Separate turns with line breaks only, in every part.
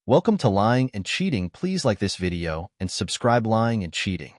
Welcome to Lying and Cheating. Please like this video and subscribe. Lying and Cheating.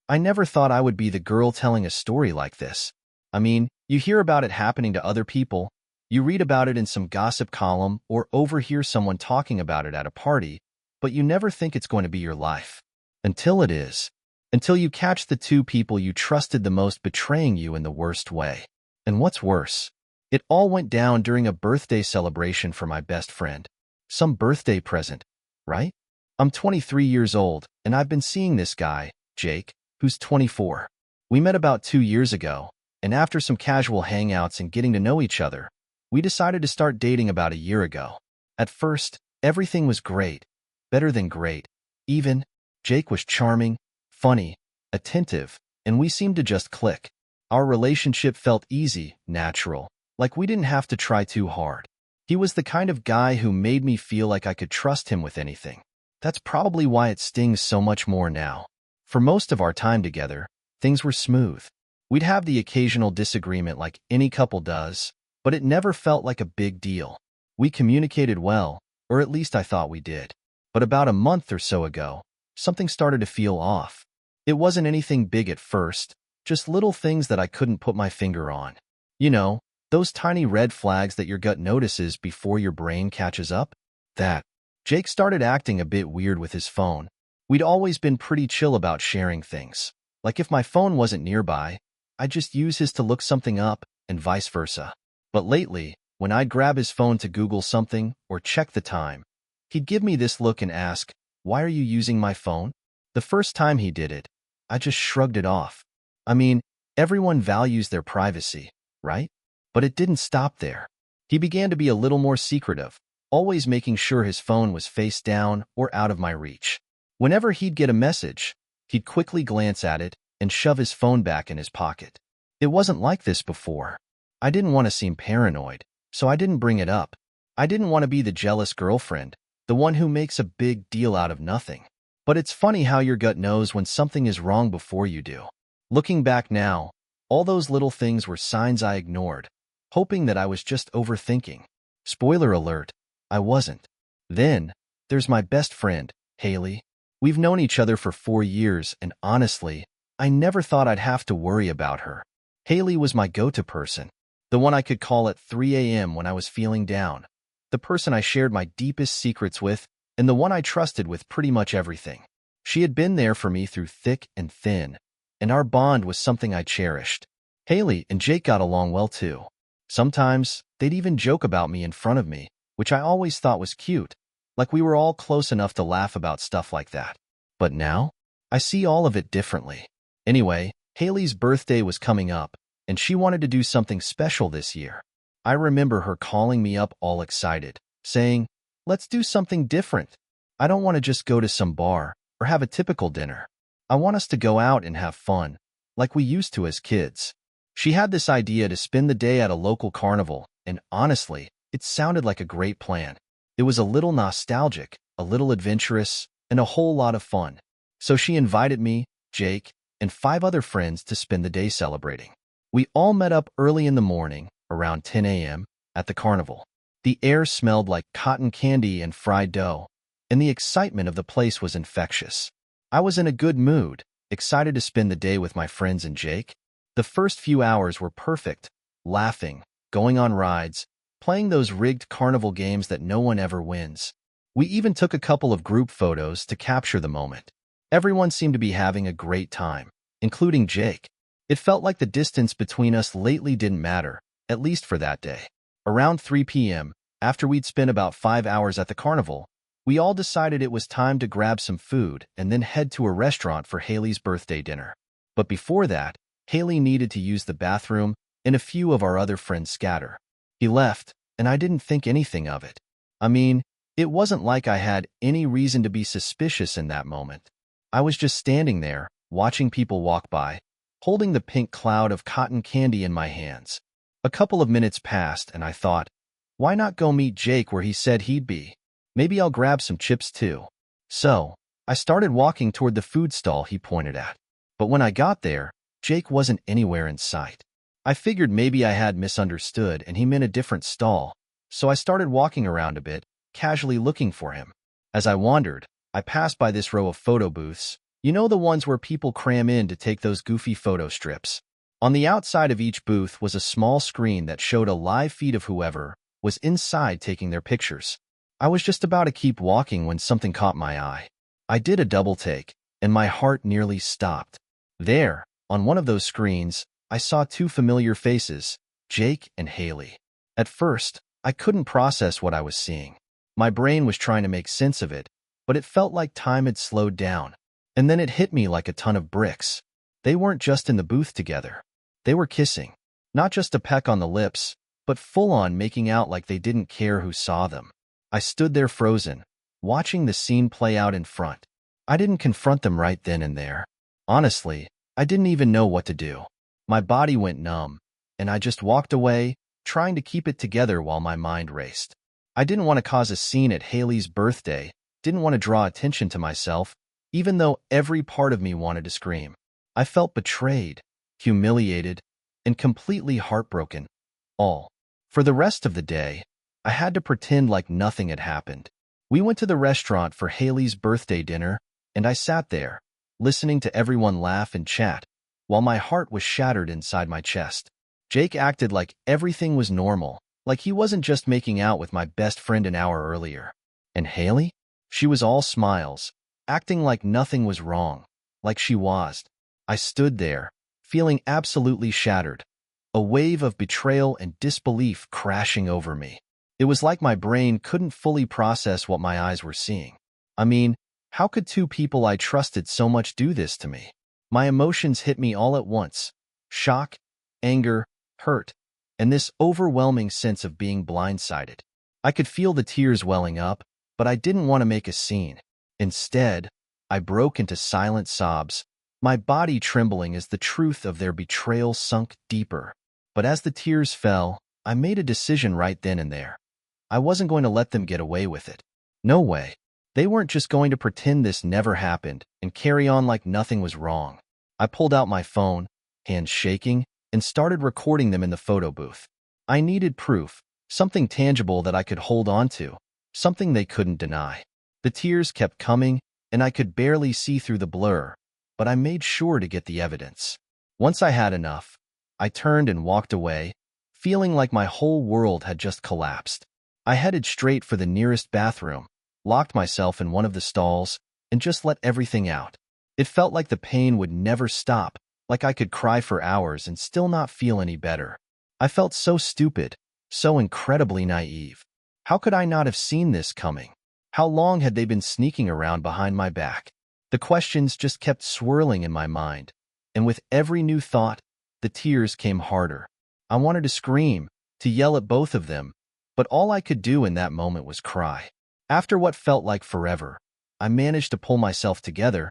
I never thought I would be the girl telling a story like this. I mean, you hear about it happening to other people, you read about it in some gossip column or overhear someone talking about it at a party, but you never think it's going to be your life. Until it is. Until you catch the two people you trusted the most betraying you in the worst way. And what's worse, it all went down during a birthday celebration for my best friend. Some birthday present, right? I'm 23 years old, and I've been seeing this guy, Jake, who's 24. We met about 2 years ago, and after some casual hangouts and getting to know each other, we decided to start dating about a year ago. At first, everything was great, better than great. Even, Jake was charming, funny, attentive, and we seemed to just click. Our relationship felt easy, natural, like we didn't have to try too hard. He was the kind of guy who made me feel like I could trust him with anything. That's probably why it stings so much more now. For most of our time together, things were smooth. We'd have the occasional disagreement like any couple does, but it never felt like a big deal. We communicated well, or at least I thought we did. But about a month or so ago, something started to feel off. It wasn't anything big at first, just little things that I couldn't put my finger on. You know, those tiny red flags that your gut notices before your brain catches up? That. Jake started acting a bit weird with his phone. We'd always been pretty chill about sharing things. Like if my phone wasn't nearby, I'd just use his to look something up, and vice versa. But lately, when I'd grab his phone to Google something or check the time, he'd give me this look and ask, "Why are you using my phone?" The first time he did it, I just shrugged it off. I mean, everyone values their privacy, right? But it didn't stop there. He began to be a little more secretive, always making sure his phone was face down or out of my reach. Whenever he'd get a message, he'd quickly glance at it and shove his phone back in his pocket. It wasn't like this before. I didn't want to seem paranoid, so I didn't bring it up. I didn't want to be the jealous girlfriend, the one who makes a big deal out of nothing. But it's funny how your gut knows when something is wrong before you do. Looking back now, all those little things were signs I ignored, hoping that I was just overthinking. Spoiler alert, I wasn't. Then, there's my best friend, Haley. We've known each other for 4 years, and honestly, I never thought I'd have to worry about her. Haley was my go-to person, the one I could call at 3 a.m. when I was feeling down, the person I shared my deepest secrets with, and the one I trusted with pretty much everything. She had been there for me through thick and thin, and our bond was something I cherished. Haley and Jake got along well too. Sometimes, they'd even joke about me in front of me, which I always thought was cute, like we were all close enough to laugh about stuff like that. But now, I see all of it differently. Anyway, Haley's birthday was coming up, and she wanted to do something special this year. I remember her calling me up all excited, saying, "Let's do something different. I don't want to just go to some bar or have a typical dinner. I want us to go out and have fun, like we used to as kids." She had this idea to spend the day at a local carnival, and honestly, it sounded like a great plan. It was a little nostalgic, a little adventurous, and a whole lot of fun. So she invited me, Jake, and 5 other friends to spend the day celebrating. We all met up early in the morning, around 10 a.m., at the carnival. The air smelled like cotton candy and fried dough, and the excitement of the place was infectious. I was in a good mood, excited to spend the day with my friends and Jake. The first few hours were perfect, laughing, going on rides, playing those rigged carnival games that no one ever wins. We even took a couple of group photos to capture the moment. Everyone seemed to be having a great time, including Jake. It felt like the distance between us lately didn't matter, at least for that day. Around 3 p.m., after we'd spent about 5 hours at the carnival, we all decided it was time to grab some food and then head to a restaurant for Haley's birthday dinner. But before that, Haley needed to use the bathroom, and a few of our other friends scatter. He left, and I didn't think anything of it. I mean, it wasn't like I had any reason to be suspicious in that moment. I was just standing there, watching people walk by, holding the pink cloud of cotton candy in my hands. A couple of minutes passed, and I thought, why not go meet Jake where he said he'd be? Maybe I'll grab some chips too. So, I started walking toward the food stall he pointed at. But when I got there, Jake wasn't anywhere in sight. I figured maybe I had misunderstood and he meant a different stall, so I started walking around a bit, casually looking for him. As I wandered, I passed by this row of photo booths. You know, the ones where people cram in to take those goofy photo strips. On the outside of each booth was a small screen that showed a live feed of whoever was inside taking their pictures. I was just about to keep walking when something caught my eye. I did a double take, and my heart nearly stopped. There, on one of those screens, I saw two familiar faces, Jake and Haley. At first, I couldn't process what I was seeing. My brain was trying to make sense of it, but it felt like time had slowed down. And then it hit me like a ton of bricks. They weren't just in the booth together. They were kissing. Not just a peck on the lips, but full-on making out like they didn't care who saw them. I stood there frozen, watching the scene play out in front. I didn't confront them right then and there. Honestly, I didn't even know what to do. My body went numb, and I just walked away, trying to keep it together while my mind raced. I didn't want to cause a scene at Haley's birthday, didn't want to draw attention to myself, even though every part of me wanted to scream. I felt betrayed, humiliated, and completely heartbroken. All. For the rest of the day, I had to pretend like nothing had happened. We went to the restaurant for Haley's birthday dinner, and I sat there, listening to everyone laugh and chat, while my heart was shattered inside my chest. Jake acted like everything was normal, like he wasn't just making out with my best friend an hour earlier. And Haley? She was all smiles, acting like nothing was wrong, like she was. I stood there, feeling absolutely shattered, a wave of betrayal and disbelief crashing over me. It was like my brain couldn't fully process what my eyes were seeing. I mean, how could two people I trusted so much do this to me? My emotions hit me all at once: shock, anger, hurt, and this overwhelming sense of being blindsided. I could feel the tears welling up, but I didn't want to make a scene. Instead, I broke into silent sobs, my body trembling as the truth of their betrayal sunk deeper. But as the tears fell, I made a decision right then and there. I wasn't going to let them get away with it. No way. They weren't just going to pretend this never happened and carry on like nothing was wrong. I pulled out my phone, hands shaking, and started recording them in the photo booth. I needed proof, something tangible that I could hold on to, something they couldn't deny. The tears kept coming, and I could barely see through the blur, but I made sure to get the evidence. Once I had enough, I turned and walked away, feeling like my whole world had just collapsed. I headed straight for the nearest bathroom, locked myself in one of the stalls, and just let everything out. It felt like the pain would never stop, like I could cry for hours and still not feel any better. I felt so stupid, so incredibly naive. How could I not have seen this coming? How long had they been sneaking around behind my back? The questions just kept swirling in my mind, and with every new thought, the tears came harder. I wanted to scream, to yell at both of them, but all I could do in that moment was cry. After what felt like forever, I managed to pull myself together,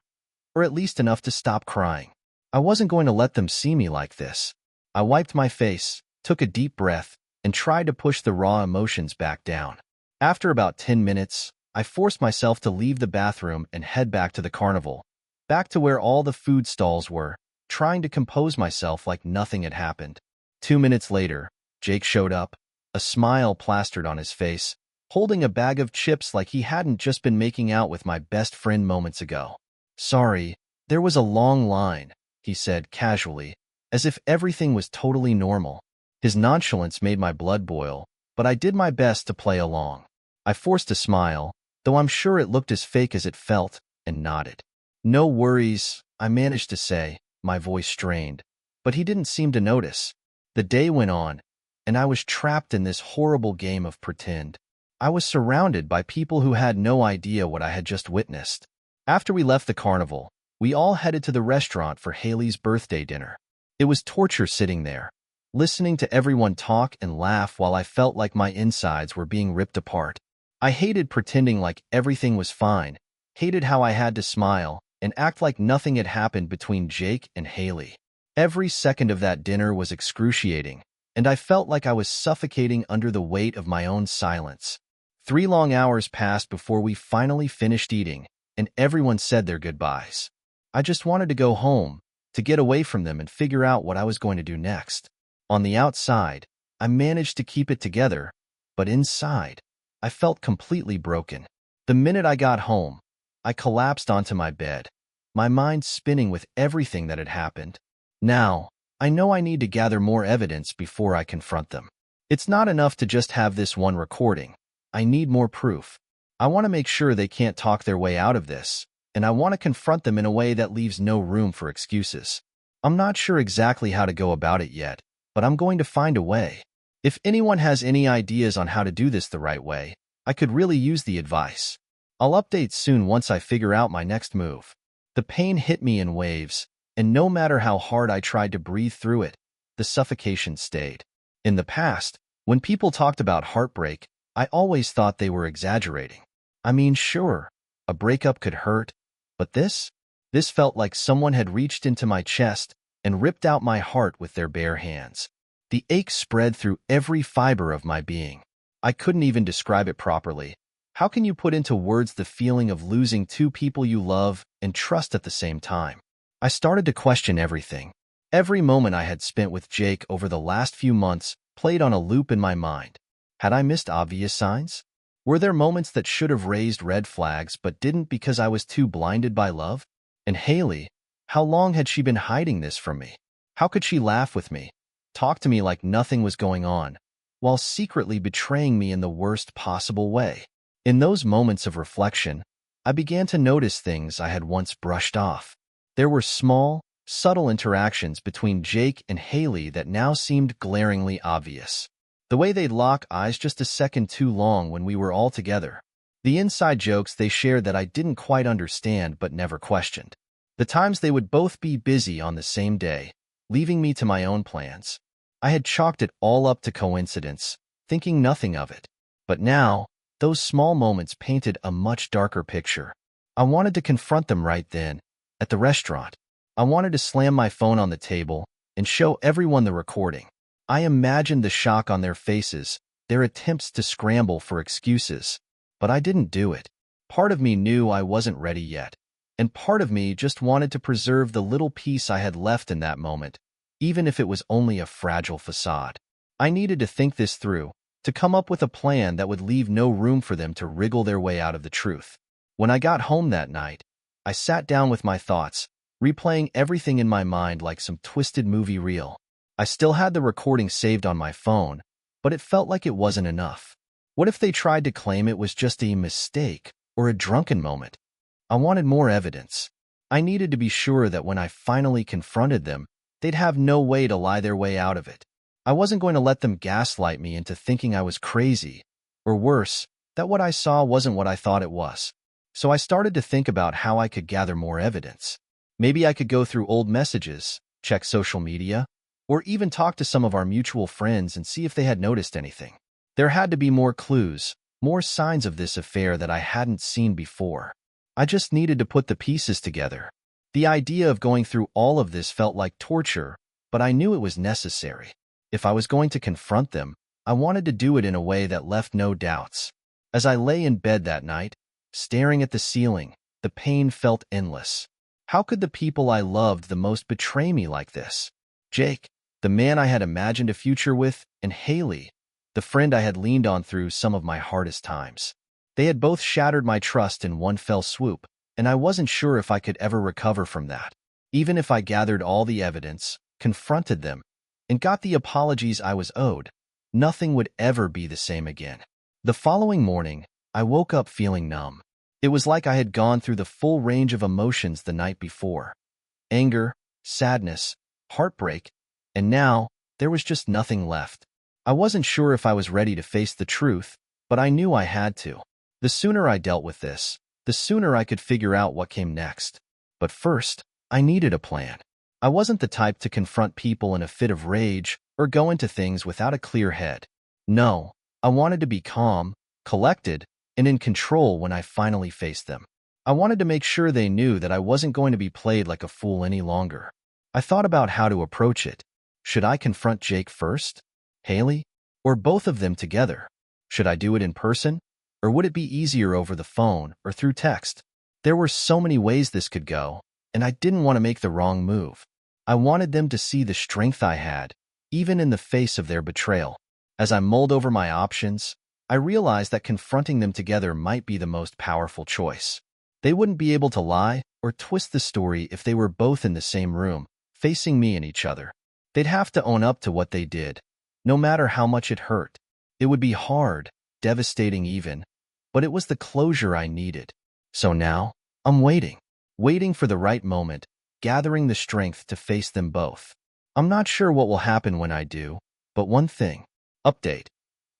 or at least enough to stop crying. I wasn't going to let them see me like this. I wiped my face, took a deep breath, and tried to push the raw emotions back down. After about 10 minutes, I forced myself to leave the bathroom and head back to the carnival, back to where all the food stalls were, trying to compose myself like nothing had happened. 2 minutes later, Jake showed up, a smile plastered on his face, holding a bag of chips like he hadn't just been making out with my best friend moments ago. "Sorry, there was a long line," he said casually, as if everything was totally normal. His nonchalance made my blood boil, but I did my best to play along. I forced a smile, though I'm sure it looked as fake as it felt, and nodded. "No worries," I managed to say, my voice strained, but he didn't seem to notice. The day went on, and I was trapped in this horrible game of pretend. I was surrounded by people who had no idea what I had just witnessed. After we left the carnival, we all headed to the restaurant for Haley's birthday dinner. It was torture sitting there, listening to everyone talk and laugh while I felt like my insides were being ripped apart. I hated pretending like everything was fine, hated how I had to smile and act like nothing had happened between Jake and Haley. Every second of that dinner was excruciating, and I felt like I was suffocating under the weight of my own silence. 3 long hours passed before we finally finished eating, and everyone said their goodbyes. I just wanted to go home, to get away from them and figure out what I was going to do next. On the outside, I managed to keep it together, but inside, I felt completely broken. The minute I got home, I collapsed onto my bed, my mind spinning with everything that had happened. Now, I know I need to gather more evidence before I confront them. It's not enough to just have this one recording. I need more proof. I want to make sure they can't talk their way out of this, and I want to confront them in a way that leaves no room for excuses. I'm not sure exactly how to go about it yet, but I'm going to find a way. If anyone has any ideas on how to do this the right way, I could really use the advice. I'll update soon once I figure out my next move. The pain hit me in waves, and no matter how hard I tried to breathe through it, the suffocation stayed. In the past, when people talked about heartbreak, I always thought they were exaggerating. I mean, sure, a breakup could hurt, but this felt like someone had reached into my chest and ripped out my heart with their bare hands. The ache spread through every fiber of my being. I couldn't even describe it properly. How can you put into words the feeling of losing two people you love and trust at the same time? I started to question everything. Every moment I had spent with Jake over the last few months played on a loop in my mind. Had I missed obvious signs? Were there moments that should have raised red flags but didn't because I was too blinded by love? And Haley, how long had she been hiding this from me? How could she laugh with me, talk to me like nothing was going on, while secretly betraying me in the worst possible way? In those moments of reflection, I began to notice things I had once brushed off. There were small, subtle interactions between Jake and Haley that now seemed glaringly obvious. The way they'd lock eyes just a second too long when we were all together. The inside jokes they shared that I didn't quite understand but never questioned. The times they would both be busy on the same day, leaving me to my own plans. I had chalked it all up to coincidence, thinking nothing of it. But now, those small moments painted a much darker picture. I wanted to confront them right then, at the restaurant. I wanted to slam my phone on the table and show everyone the recording. I imagined the shock on their faces, their attempts to scramble for excuses. But I didn't do it. Part of me knew I wasn't ready yet, and part of me just wanted to preserve the little piece I had left in that moment, even if it was only a fragile facade. I needed to think this through, to come up with a plan that would leave no room for them to wriggle their way out of the truth. When I got home that night, I sat down with my thoughts, replaying everything in my mind like some twisted movie reel. I still had the recording saved on my phone, but it felt like it wasn't enough. What if they tried to claim it was just a mistake or a drunken moment? I wanted more evidence. I needed to be sure that when I finally confronted them, they'd have no way to lie their way out of it. I wasn't going to let them gaslight me into thinking I was crazy, or worse, that what I saw wasn't what I thought it was. So I started to think about how I could gather more evidence. Maybe I could go through old messages, check social media, or even talk to some of our mutual friends and see if they had noticed anything. There had to be more clues, more signs of this affair that I hadn't seen before. I just needed to put the pieces together. The idea of going through all of this felt like torture, but I knew it was necessary. If I was going to confront them, I wanted to do it in a way that left no doubts. As I lay in bed that night, staring at the ceiling, the pain felt endless. How could the people I loved the most betray me like this? Jake, the man I had imagined a future with, and Haley, the friend I had leaned on through some of my hardest times. They had both shattered my trust in one fell swoop, and I wasn't sure if I could ever recover from that. Even if I gathered all the evidence, confronted them, and got the apologies I was owed, nothing would ever be the same again. The following morning, I woke up feeling numb. It was like I had gone through the full range of emotions the night before. Anger, sadness, heartbreak, and now there was just nothing left. I wasn't sure if I was ready to face the truth, but I knew I had to. The sooner I dealt with this, the sooner I could figure out what came next. But first, I needed a plan. I wasn't the type to confront people in a fit of rage or go into things without a clear head. No, I wanted to be calm, collected, and in control when I finally faced them. I wanted to make sure they knew that I wasn't going to be played like a fool any longer. I thought about how to approach it. Should I confront Jake first? Haley? Or both of them together? Should I do it in person? Or would it be easier over the phone or through text? There were so many ways this could go, and I didn't want to make the wrong move. I wanted them to see the strength I had, even in the face of their betrayal. As I mulled over my options, I realized that confronting them together might be the most powerful choice. They wouldn't be able to lie or twist the story if they were both in the same room, facing me and each other. They'd have to own up to what they did, no matter how much it hurt. It would be hard, devastating even, but it was the closure I needed. So now, I'm waiting for the right moment, gathering the strength to face them both. I'm not sure what will happen when I do, but one thing. Update.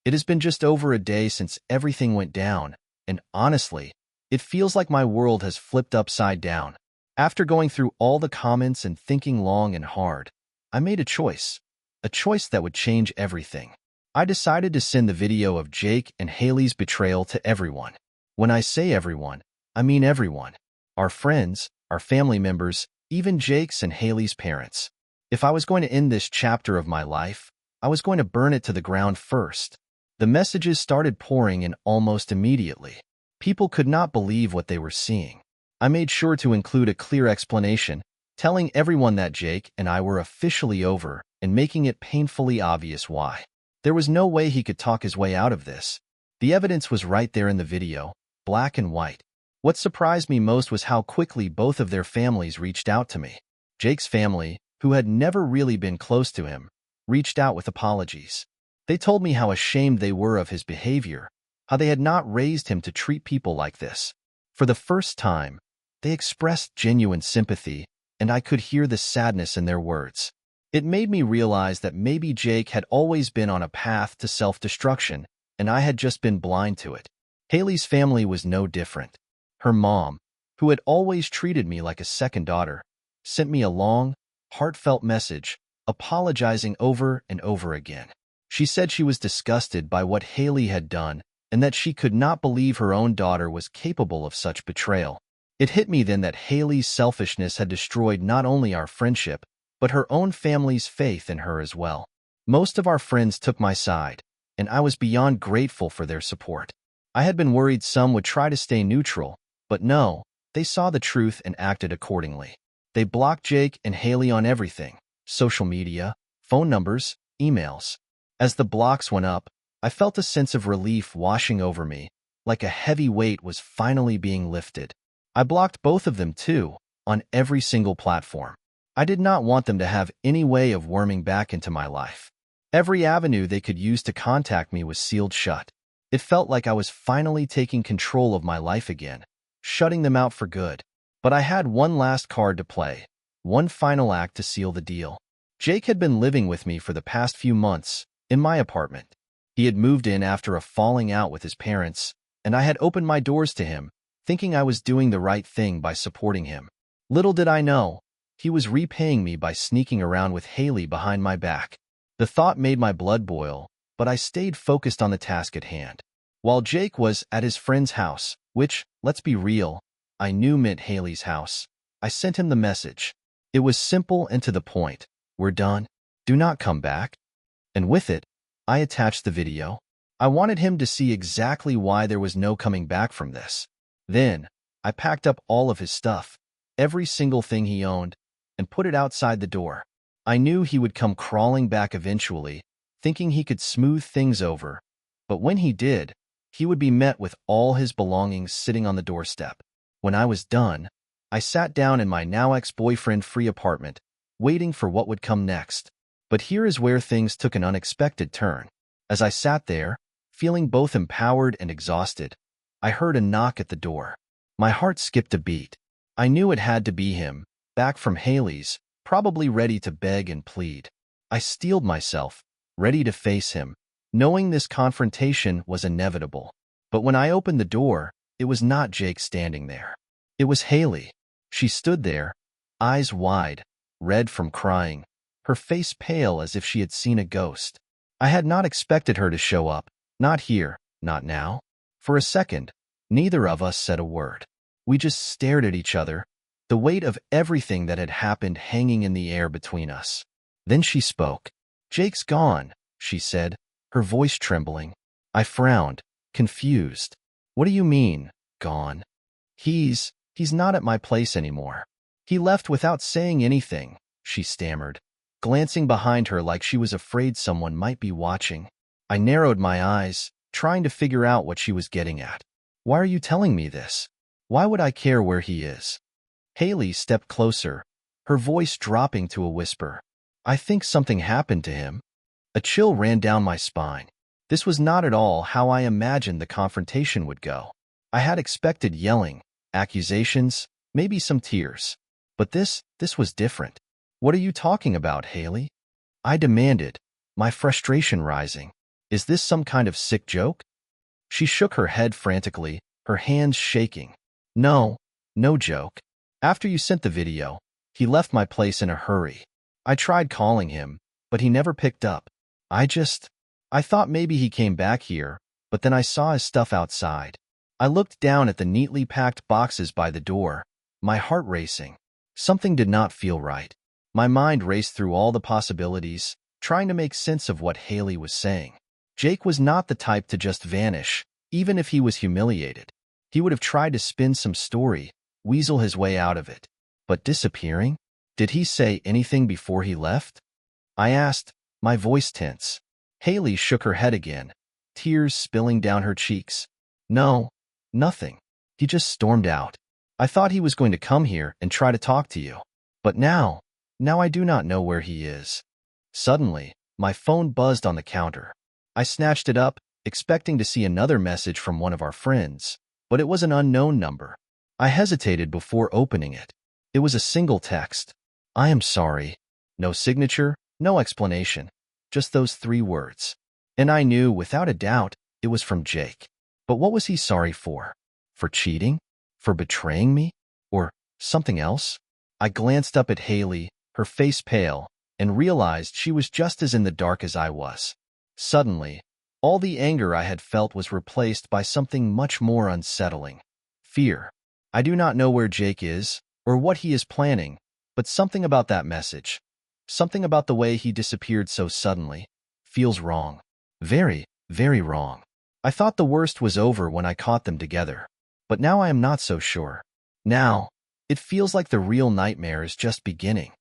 It has been just over a day since everything went down, and honestly, it feels like my world has flipped upside down. After going through all the comments and thinking long and hard, I made a choice that would change everything. I decided to send the video of Jake and Haley's betrayal to everyone. When I say everyone, I mean everyone. Our friends, our family members, even Jake's and Haley's parents. If I was going to end this chapter of my life, I was going to burn it to the ground first. The messages started pouring in almost immediately. People could not believe what they were seeing. I made sure to include a clear explanation, telling everyone that Jake and I were officially over and making it painfully obvious why. There was no way he could talk his way out of this. The evidence was right there in the video, black and white. What surprised me most was how quickly both of their families reached out to me. Jake's family, who had never really been close to him, reached out with apologies. They told me how ashamed they were of his behavior, how they had not raised him to treat people like this. For the first time, they expressed genuine sympathy, and I could hear the sadness in their words. It made me realize that maybe Jake had always been on a path to self-destruction, and I had just been blind to it. Haley's family was no different. Her mom, who had always treated me like a second daughter, sent me a long, heartfelt message, apologizing over and over again. She said she was disgusted by what Haley had done and that she could not believe her own daughter was capable of such betrayal. It hit me then that Haley's selfishness had destroyed not only our friendship, but her own family's faith in her as well. Most of our friends took my side, and I was beyond grateful for their support. I had been worried some would try to stay neutral, but no, they saw the truth and acted accordingly. They blocked Jake and Haley on everything: social media, phone numbers, emails. As the blocks went up, I felt a sense of relief washing over me, like a heavy weight was finally being lifted. I blocked both of them too, on every single platform. I did not want them to have any way of worming back into my life. Every avenue they could use to contact me was sealed shut. It felt like I was finally taking control of my life again, shutting them out for good. But I had one last card to play, one final act to seal the deal. Jake had been living with me for the past few months, in my apartment. He had moved in after a falling out with his parents, and I had opened my doors to him, thinking I was doing the right thing by supporting him. Little did I know, he was repaying me by sneaking around with Haley behind my back. The thought made my blood boil, but I stayed focused on the task at hand. While Jake was at his friend's house, which, let's be real, I knew meant Haley's house, I sent him the message. It was simple and to the point. We're done. Do not come back. And with it, I attached the video. I wanted him to see exactly why there was no coming back from this. Then, I packed up all of his stuff, every single thing he owned, and put it outside the door. I knew he would come crawling back eventually, thinking he could smooth things over. But when he did, he would be met with all his belongings sitting on the doorstep. When I was done, I sat down in my now ex-boyfriend-free apartment, waiting for what would come next. But here is where things took an unexpected turn. As I sat there, feeling both empowered and exhausted, I heard a knock at the door. My heart skipped a beat. I knew it had to be him, back from Haley's, probably ready to beg and plead. I steeled myself, ready to face him, knowing this confrontation was inevitable. But when I opened the door, it was not Jake standing there. It was Haley. She stood there, eyes wide, red from crying, her face pale as if she had seen a ghost. I had not expected her to show up, not here, not now. For a second, neither of us said a word. We just stared at each other, the weight of everything that had happened hanging in the air between us. Then she spoke. "Jake's gone," she said, her voice trembling. I frowned, confused. "What do you mean, gone?" He's not at my place anymore. He left without saying anything," she stammered, glancing behind her like she was afraid someone might be watching. I narrowed my eyes, trying to figure out what she was getting at. Why are you telling me this? Why would I care where he is? Haley stepped closer, her voice dropping to a whisper. I think something happened to him. A chill ran down my spine. This was not at all how I imagined the confrontation would go. I had expected yelling, accusations, maybe some tears. But this was different. What are you talking about, Haley? I demanded, my frustration rising. Is this some kind of sick joke? She shook her head frantically, her hands shaking. No joke. After you sent the video, he left my place in a hurry. I tried calling him, but he never picked up. I thought maybe he came back here, but then I saw his stuff outside. I looked down at the neatly packed boxes by the door, my heart racing. Something did not feel right. My mind raced through all the possibilities, trying to make sense of what Haley was saying. Jake was not the type to just vanish, even if he was humiliated. He would have tried to spin some story, weasel his way out of it. But disappearing? Did he say anything before he left? I asked, my voice tense. Haley shook her head again, tears spilling down her cheeks. No, nothing. He just stormed out. I thought he was going to come here and try to talk to you. But now I do not know where he is. Suddenly, my phone buzzed on the counter. I snatched it up, expecting to see another message from one of our friends, but it was an unknown number. I hesitated before opening it. It was a single text. I am sorry. No signature, no explanation. Just those 3 words. And I knew, without a doubt, it was from Jake. But what was he sorry for? For cheating? For betraying me? Or something else? I glanced up at Haley, her face pale, and realized she was just as in the dark as I was. Suddenly, all the anger I had felt was replaced by something much more unsettling. Fear. I do not know where Jake is, or what he is planning, but something about that message, something about the way he disappeared so suddenly, feels wrong. Very, very wrong. I thought the worst was over when I caught them together. But now I am not so sure. Now, it feels like the real nightmare is just beginning.